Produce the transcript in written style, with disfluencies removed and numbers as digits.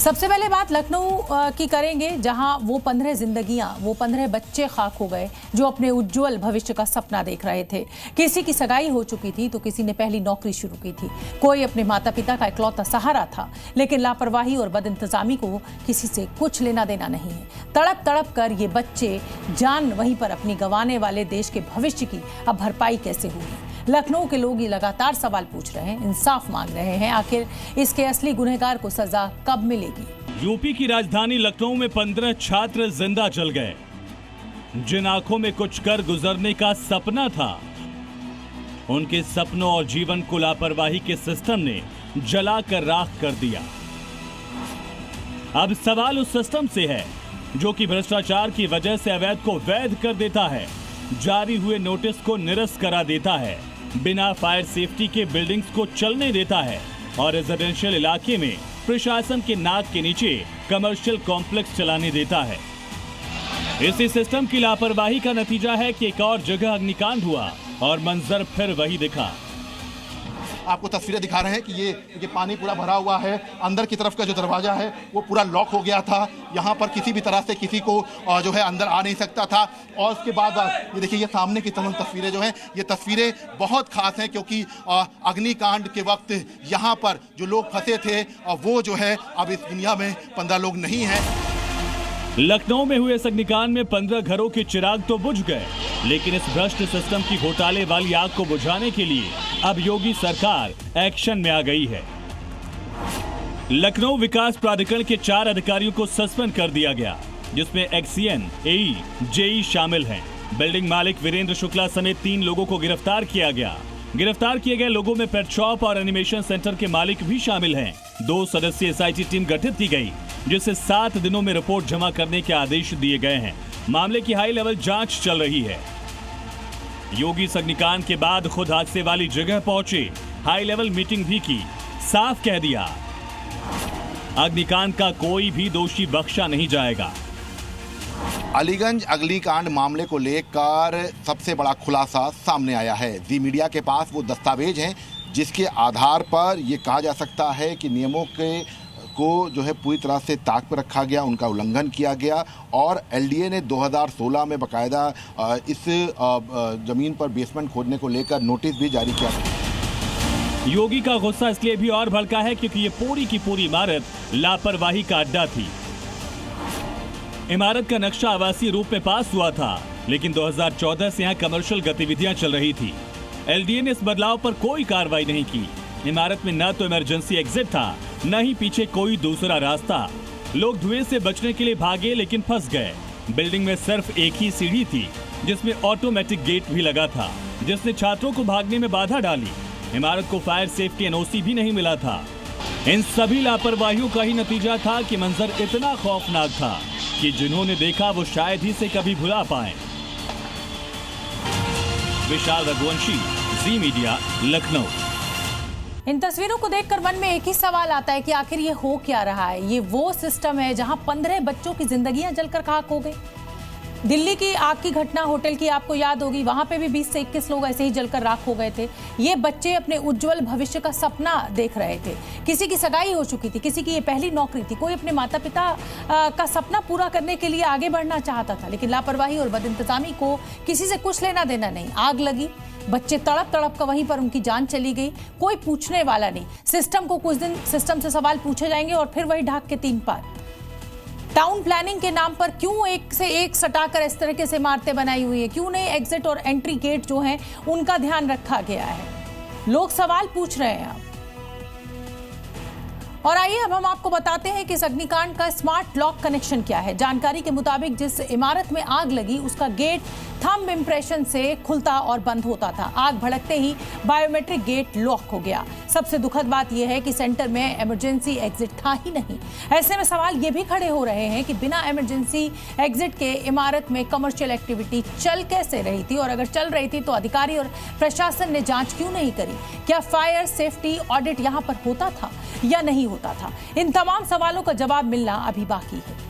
सबसे पहले बात लखनऊ की करेंगे, जहां वो 15 जिंदगियां, वो 15 बच्चे खाक हो गए जो अपने उज्जवल भविष्य का सपना देख रहे थे। किसी की सगाई हो चुकी थी तो किसी ने पहली नौकरी शुरू की थी, कोई अपने माता पिता का इकलौता सहारा था, लेकिन लापरवाही और बदइंतजामी को किसी से कुछ लेना देना नहीं है। तड़प तड़प कर ये बच्चे जान वहीं पर अपनी गंवाने वाले देश के भविष्य की अब भरपाई कैसे होगी? लखनऊ के लोग ये लगातार सवाल पूछ रहे हैं, इंसाफ मांग रहे हैं। आखिर इसके असली गुनहगार को सजा कब मिलेगी? यूपी की राजधानी लखनऊ में 15 छात्र जिंदा जल गए, जिन आंखों में कुछ कर गुजरने का सपना था, उनके सपनों और जीवन को लापरवाही के सिस्टम ने जलाकर राख कर दिया। अब सवाल उस सिस्टम से है जो कि भ्रष्टाचार की वजह से अवैध को वैध कर देता है, जारी हुए नोटिस को निरस्त करा देता है, बिना फायर सेफ्टी के बिल्डिंग्स को चलने देता है और रेजिडेंशियल इलाके में प्रशासन के नाक के नीचे कमर्शियल कॉम्प्लेक्स चलाने देता है। इसी सिस्टम की लापरवाही का नतीजा है कि एक और जगह अग्निकांड हुआ और मंजर फिर वही दिखा। आपको तस्वीरें दिखा रहे हैं कि ये पानी पूरा भरा हुआ है। अंदर की तरफ का जो दरवाजा है वो पूरा लॉक हो गया था। यहाँ पर किसी भी तरह से किसी को जो है अंदर आ नहीं सकता था। और उसके बाद ये देखिए, ये सामने की तमाम तस्वीरें जो हैं, ये तस्वीरें बहुत खास हैं क्योंकि अग्निकांड के वक्त यहाँ पर जो लोग फंसे थे वो जो है अब इस दुनिया में 15 लोग नहीं हैं। लखनऊ में हुए इस अग्निकांड में 15 घरों के चिराग तो बुझ गए, लेकिन इस भ्रष्ट सिस्टम की घोटाले वाली आग को बुझाने के लिए अब योगी सरकार एक्शन में आ गई है। लखनऊ विकास प्राधिकरण के 4 अधिकारियों को सस्पेंड कर दिया गया, जिसमें एक्सीएन, एई, जेई शामिल हैं। बिल्डिंग मालिक वीरेंद्र शुक्ला समेत 3 लोगों को गिरफ्तार किया गया। गिरफ्तार किए गए लोगों में पेट शॉप और एनिमेशन सेंटर के मालिक भी शामिल हैं। 2 सदस्यीय एसआईटी टीम गठित की गई, जिसे 7 दिनों में रिपोर्ट जमा करने के आदेश दिए गए हैं। मामले की हाई लेवल जांच चल रही है। योगी इस अग्निकांड के बाद खुद हादसे वाली जगह पहुंचे, हाई लेवल मीटिंग भी की, साफ कह दिया अग्निकांड का कोई भी दोषी बख्शा नहीं जाएगा। अलीगंज अग्निकांड मामले को लेकर सबसे बड़ा खुलासा सामने आया है। जी मीडिया के पास वो दस्तावेज हैं जिसके आधार पर ये कहा जा सकता है कि नियमों को जो है पूरी तरह से ताक पर रखा गया, उनका उल्लंघन किया गया और एलडीए ने 2016 में बाकायदा इस जमीन पर बेसमेंट खोदने को लेकर नोटिस भी जारी किया। योगी का गुस्सा इसलिए भी और भड़का है क्योंकि ये पूरी की पूरी इमारत लापरवाही का अड्डा थी। इमारत का नक्शा आवासीय रूप में पास हुआ था, लेकिन 2014 से यहाँ कमर्शियल गतिविधियां चल रही थी। एलडीए ने इस बदलाव पर कोई कार्रवाई नहीं की। इमारत में न तो इमरजेंसी एग्जिट था, न ही पीछे कोई दूसरा रास्ता। लोग धुएं से बचने के लिए भागे, लेकिन फंस गए। बिल्डिंग में सिर्फ एक ही सीढ़ी थी, जिसमें ऑटोमेटिक गेट भी लगा था, जिसने छात्रों को भागने में बाधा डाली। इमारत को फायर सेफ्टी एनओसी भी नहीं मिला था। इन सभी लापरवाहियों का ही नतीजा था कि मंजर इतना खौफनाक था कि जिन्होंने देखा वो शायद ही से कभी भुला पाए। विशाल रघुवंशी, जी मीडिया, लखनऊ। इन तस्वीरों को देखकर मन में एक ही सवाल आता है कि आखिर ये हो क्या रहा है? ये वो सिस्टम है जहां 15 बच्चों की जिंदगियां जलकर खाक हो गई। दिल्ली की आग की घटना होटल की आपको याद होगी, वहां पे भी 20 से 21 लोग ऐसे ही जलकर राख हो गए थे। ये बच्चे अपने उज्जवल भविष्य का सपना देख रहे थे। किसी की सगाई हो चुकी थी, किसी की ये पहली नौकरी थी, कोई अपने माता पिता का सपना पूरा करने के लिए आगे बढ़ना चाहता था, लेकिन लापरवाही और बदइंतजामी को किसी से कुछ लेना देना नहीं। आग लगी, बच्चे तड़प तड़प कर वहीं पर उनकी जान चली गई, कोई पूछने वाला नहीं। सिस्टम को कुछ दिन सिस्टम से सवाल पूछे जाएंगे और फिर वही ढाक के 3 पार। टाउन प्लानिंग के नाम पर क्यों एक से एक सटाकर इस तरीके से इमारतें बनाई हुई है? क्यों नहीं एग्जिट और एंट्री गेट जो हैं उनका ध्यान रखा गया है? लोग सवाल पूछ रहे हैं अब। और आइए अब हम आपको बताते हैं कि इस अग्निकांड का स्मार्ट लॉक कनेक्शन क्या है। जानकारी के मुताबिक जिस इमारत में आग लगी उसका गेट थंब इंप्रेशन से खुलता और बंद होता था। आग भड़कते ही बायोमेट्रिक गेट लॉक हो गया। सबसे दुखद बात यह है कि सेंटर में इमरजेंसी एग्जिट था ही नहीं। ऐसे में सवाल ये भी खड़े हो रहे हैं कि बिना इमरजेंसी एग्जिट के इमारत में कमर्शियल एक्टिविटी चल कैसे रही थी, और अगर चल रही थी तो अधिकारी और प्रशासन ने जांच क्यों नहीं करी? क्या फायर सेफ्टी ऑडिट यहां पर होता था या नहीं होता था? इन तमाम सवालों का जवाब मिलना अभी बाकी है।